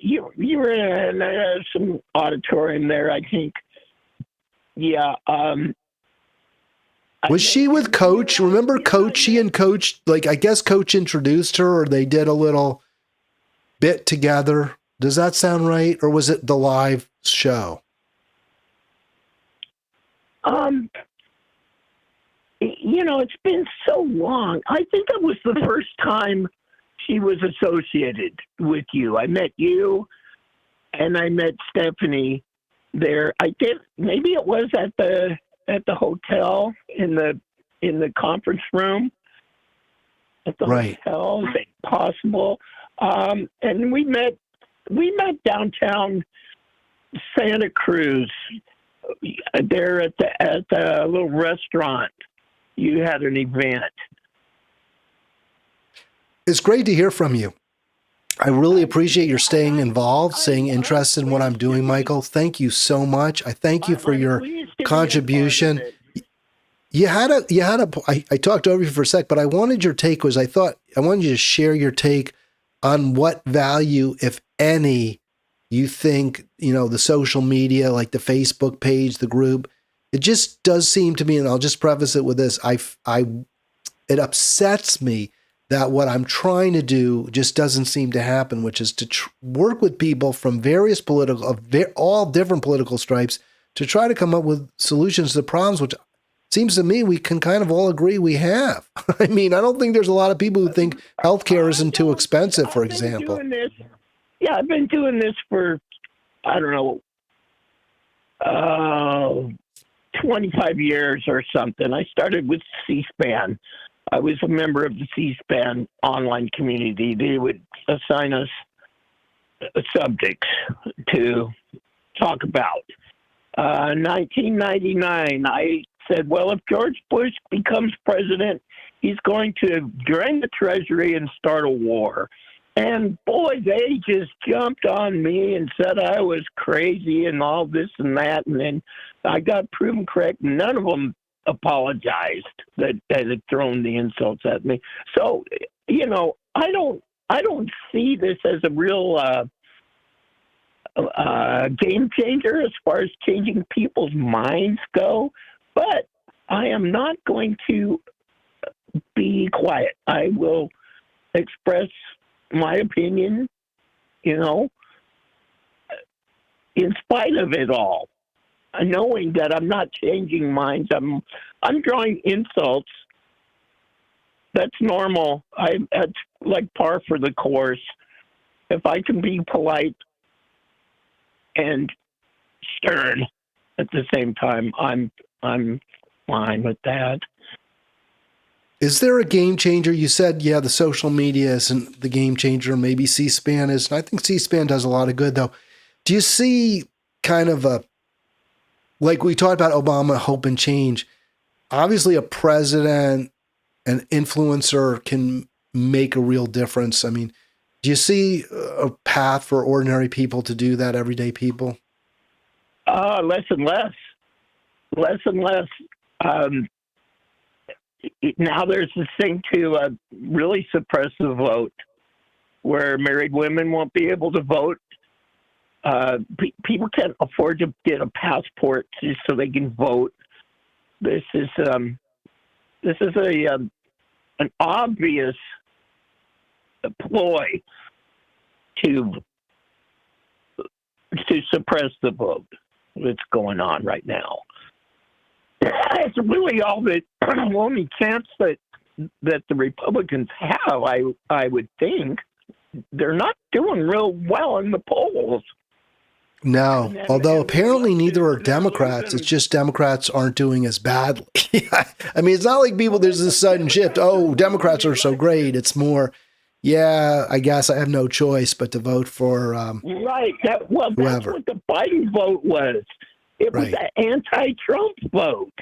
You were in some auditorium there, I think. Yeah. Was she with Coach? Remember Coach? She and Coach, I guess Coach introduced her, or they did a little bit together. Does that sound right? Or was it the live show? It's been so long. I think it was the first time she was associated with you. I met you, and I met Stephanie there. I did. Maybe it was at the hotel in the conference room at the hotel. Is it possible? And we met downtown Santa Cruz. There at the little restaurant, you had an event. It's great to hear from you. I really appreciate your staying involved, staying interested in what I'm doing, Michael. Thank you so much. I thank you for your contribution. I talked over you for a sec, but I wanted your take I wanted you to share your take on what value, if any, you think, the social media, like the Facebook page, the group, it just does seem to me, and I'll just preface it with this, it upsets me that what I'm trying to do just doesn't seem to happen, which is to work with people from various all different political stripes to try to come up with solutions to the problems, which seems to me we can kind of all agree we have. I mean, I don't think there's a lot of people who think healthcare isn't too expensive, for example. I've been doing this for, 25 years or something. I started with C-SPAN. I was a member of the C-SPAN online community. They would assign us subjects to talk about. 1999, I said, well, if George Bush becomes president, he's going to drain the Treasury and start a war. And boy, they just jumped on me and said I was crazy and all this and that. And then I got proven correct. None of them apologized that had thrown the insults at me. So, I don't see this as a real game changer as far as changing people's minds go. But I am not going to be quiet. I will express my opinion, in spite of it all, knowing that I'm not changing minds. I'm drawing insults. That's normal. That's like par for the course. If I can be polite and stern at the same time, I'm fine with that. Is there a game changer? You said, yeah, the social media isn't the game changer. Maybe C-SPAN is. And I think C-SPAN does a lot of good, though. Do you see kind of like we talked about Obama, hope and change? Obviously, a president, an influencer can make a real difference. I mean, do you see a path for ordinary people to do that, everyday people? Less and less. Less and less. Now there's this thing to really suppress the vote, where married women won't be able to vote. People can't afford to get a passport just so they can vote. This is an obvious ploy to suppress the vote that's going on right now. It's really all the only chance that the Republicans have. I would think they're not doing real well in the polls. No, although apparently neither are Democrats. It's just Democrats aren't doing as badly. I mean, it's not like there's this sudden shift. Oh, Democrats are so great. It's more, yeah, I guess I have no choice but to vote for right. That's whoever. what the Biden vote was. It was an anti-Trump vote.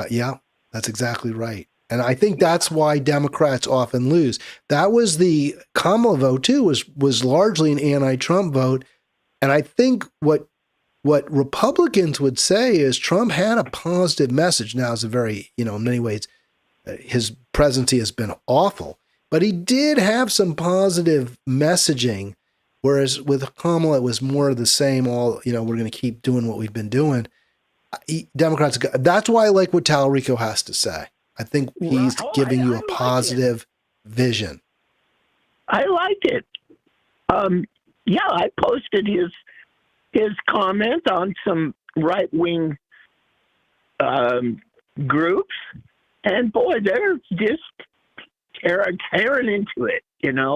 Yeah, that's exactly right. And I think that's why Democrats often lose. That was the Kamala vote, too, was largely an anti-Trump vote. And I think what Republicans would say is Trump had a positive message. Now, it's a very, in many ways, his presidency has been awful. But he did have some positive messaging. Whereas with Kamala, it was more of the same, we're going to keep doing what we've been doing. Democrats, that's why I like what Talarico has to say. I think he's giving you a positive vision. I liked it. I posted his comment on some right-wing groups, and boy, they're just tearing into it.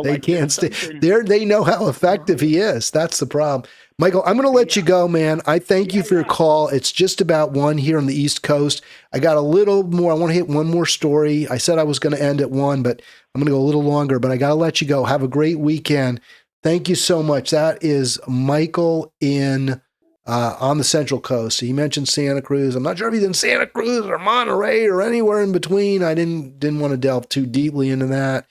They can't stay there. They know how effective he is. That's the problem. Michael, I'm going to let you go, man. I thank you for your call. It's just about 1 here on the East Coast. I got a little more. I want to hit one more story. I said I was going to end at 1, but I'm going to go a little longer, but I got to let you go. Have a great weekend. Thank you so much. That is Michael on the Central Coast. He mentioned Santa Cruz. I'm not sure if he's in Santa Cruz or Monterey or anywhere in between. I didn't want to delve too deeply into that,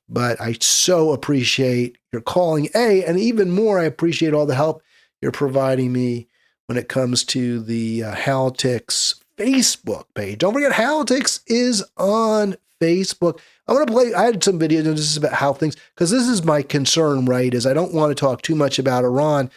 but I so appreciate your calling, and even more, I appreciate all the help you're providing me when it comes to the Halitics Facebook page. Don't forget, Halitics is on Facebook. I'm going to play, I had some videos, and this is about how things, because this is my concern, right, is I don't want to talk too much about Iran.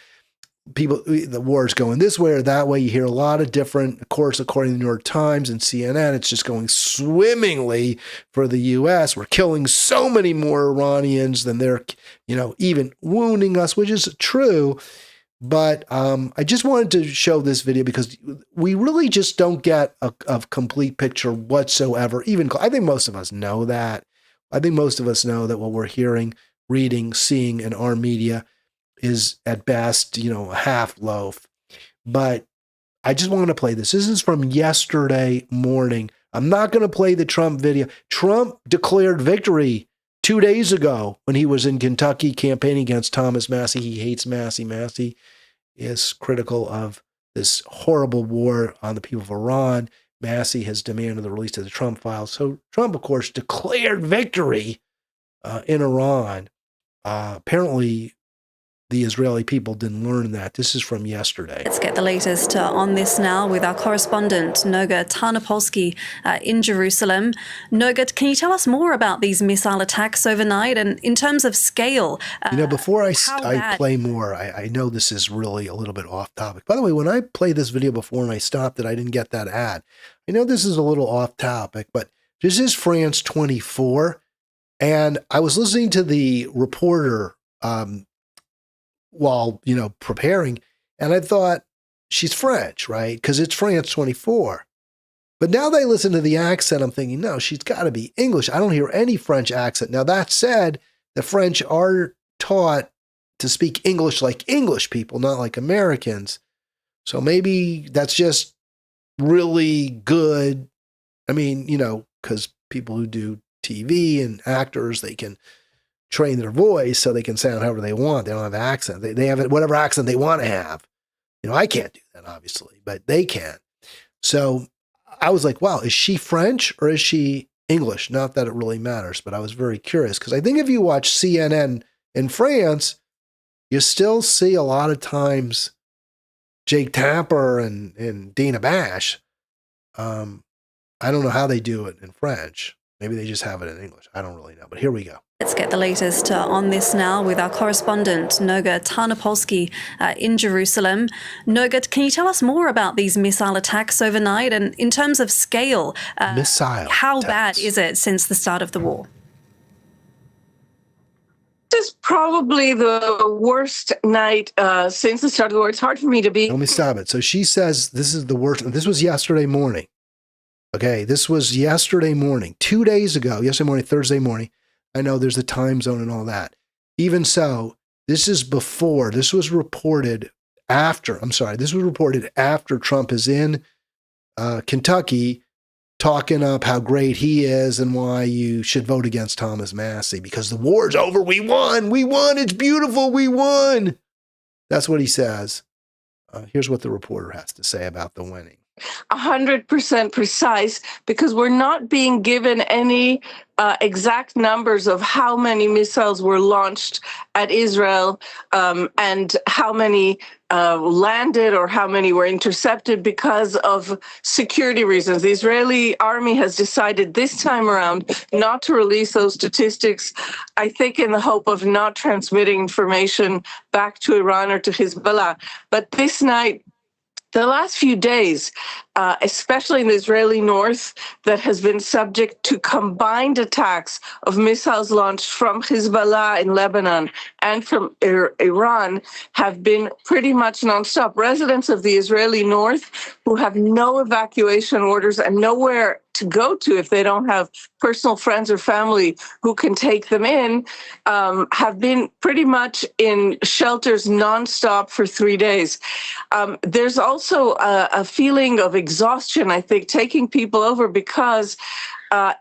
People, the war is going this way or that way. You hear a lot of different, of course, according to the New York Times and CNN, it's just going swimmingly for the U.S. We're killing so many more Iranians than they're, even wounding us, which is true. But I just wanted to show this video because we really just don't get a complete picture whatsoever. I think most of us know that. I think most of us know that what we're hearing, reading, seeing in our media is at best, a half loaf. But I just want to play this. This is from yesterday morning. I'm not going to play the Trump video. Trump declared victory 2 days ago when he was in Kentucky campaigning against Thomas Massie. He hates Massie. Massie is critical of this horrible war on the people of Iran. Massie has demanded the release of the Trump files. So Trump, of course, declared victory in Iran. Apparently, the Israeli people didn't learn that. This is from yesterday. Let's get the latest on this now with our correspondent, Noga Tarnopolsky, in Jerusalem. Noga, can you tell us more about these missile attacks overnight and in terms of scale? Before I play more, I know this is really a little bit off topic. By the way, when I played this video before and I stopped it, I didn't get that ad. I know this is a little off topic, but this is France 24. And I was listening to the reporter while, preparing, and I thought, she's French, right? Because it's France 24. But now that I listen to the accent, I'm thinking, no, she's got to be English. I don't hear any French accent. Now, that said, the French are taught to speak English like English people, not like Americans. So maybe that's just really good. I mean, because people who do TV and actors, they can train their voice so they can sound however they want. They don't have an accent. They have whatever accent they want to have. I can't do that, obviously, but they can. So I was like, wow, is she French or is she English? Not that it really matters, but I was very curious because I think if you watch CNN in France, you still see a lot of times Jake Tapper and Dana Bash. I don't know how they do it in French. Maybe they just have it in English. I don't really know, but here we go. Let's get the latest on this now with our correspondent, Noga Tarnopolsky, in Jerusalem. Noga, can you tell us more about these missile attacks overnight and in terms of scale? How bad is it since the start of the war? This is probably the worst night since the start of the war. It's hard for me to be. Let me stop it. So she says this is the worst. This was yesterday morning. Okay, this was yesterday morning, 2 days ago, yesterday morning, Thursday morning. I know there's the time zone and all that. Even so, this was reported after Trump is in Kentucky talking up how great he is and why you should vote against Thomas Massie because the war's over. We won. It's beautiful. We won. That's what he says. Here's what the reporter has to say about the winning. 100% precise because we're not being given any exact numbers of how many missiles were launched at Israel and how many landed or how many were intercepted because of security reasons. The Israeli army has decided this time around not to release those statistics, I think in the hope of not transmitting information back to Iran or to Hezbollah. But this night, the last few days, especially in the Israeli north, that has been subject to combined attacks of missiles launched from Hezbollah in Lebanon and from Iran, have been pretty much nonstop. Residents of the Israeli north who have no evacuation orders and nowhere to go to if they don't have personal friends or family who can take them in, have been pretty much in shelters nonstop for 3 days. There's also a feeling of exhaustion, I think, taking people over because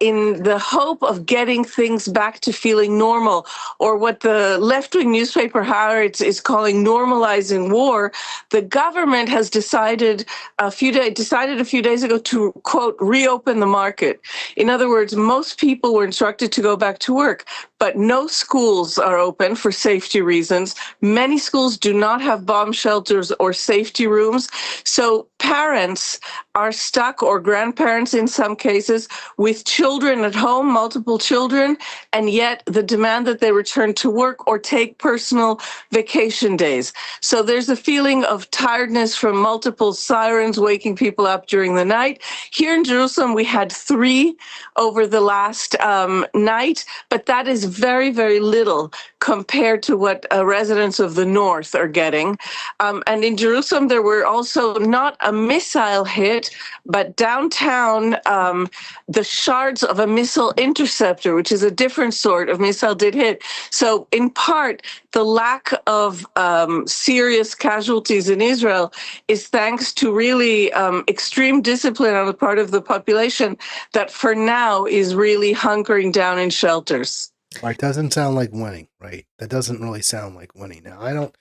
in the hope of getting things back to feeling normal, or what the left-wing newspaper Haaretz is calling normalizing war, the government has decided a few days ago to, quote, reopen the market. In other words, most people were instructed to go back to work, but no schools are open for safety reasons. Many schools do not have bomb shelters or safety rooms. So parents are stuck, or grandparents in some cases, with children at home, multiple children, and yet the demand that they return to work or take personal vacation days. So there's a feeling of tiredness from multiple sirens waking people up during the night. Here in Jerusalem, we had 3 over the last night, but that is very, very little compared to what residents of the north are getting. And in Jerusalem, there were also not a missile hit, but downtown, the shards of a missile interceptor, which is a different sort of missile, did hit. So in part, the lack of serious casualties in Israel is thanks to really extreme discipline on the part of the population that for now is really hunkering down in shelters. Right, doesn't sound like winning, right? That doesn't really sound like winning. Now, I don't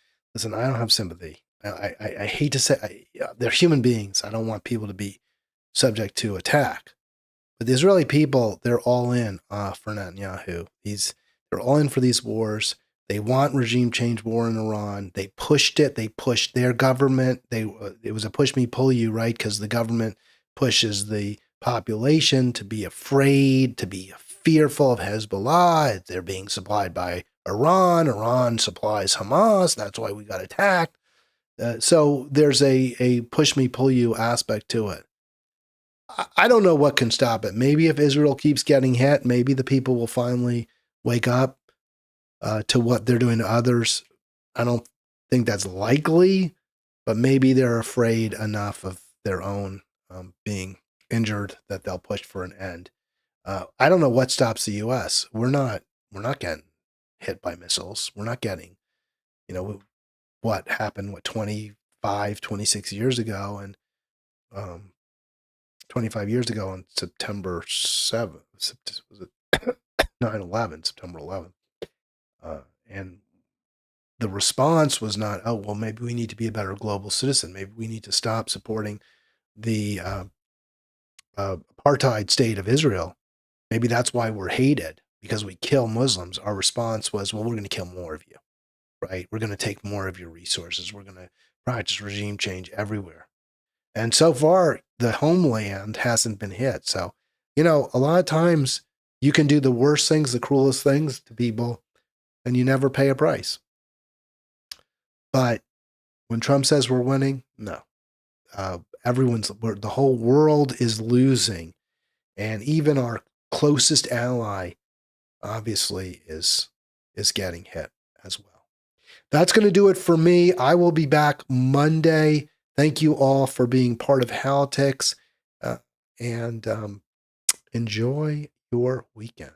have sympathy. I hate to say, they're human beings. I don't want people to be subject to attack. But the Israeli people, they're all in for Netanyahu. They're They're all in for these wars. They want regime change war in Iran. They pushed it. They pushed their government. It was a push me, pull you, right? Because the government pushes the population to be afraid, to be fearful of Hezbollah. They're being supplied by Iran. Iran supplies Hamas. That's why we got attacked. So there's a push me, pull you aspect to it. I don't know what can stop it. Maybe if Israel keeps getting hit, maybe the people will finally wake up to what they're doing to others. I don't think that's likely, but maybe they're afraid enough of their own being injured that they'll push for an end. I don't know what stops the U.S. We're not getting hit by missiles. We're not getting, what happened, 26 years ago, and 25 years ago on September 7th, was it 9/11, September 11th. And the response was not, oh, well, maybe we need to be a better global citizen. Maybe we need to stop supporting the apartheid state of Israel. Maybe that's why we're hated, because we kill Muslims. Our response was, well, we're going to kill more of you, right? We're going to take more of your resources. We're going to practice regime change everywhere. And so far, the homeland hasn't been hit. So, a lot of times you can do the worst things, the cruelest things to people, and you never pay a price. But when Trump says we're winning, no. The whole world is losing. And even our closest ally, obviously, is getting hit as well. That's going to do it for me. I will be back Monday. Thank you all for being part of Halitics, and enjoy your weekend.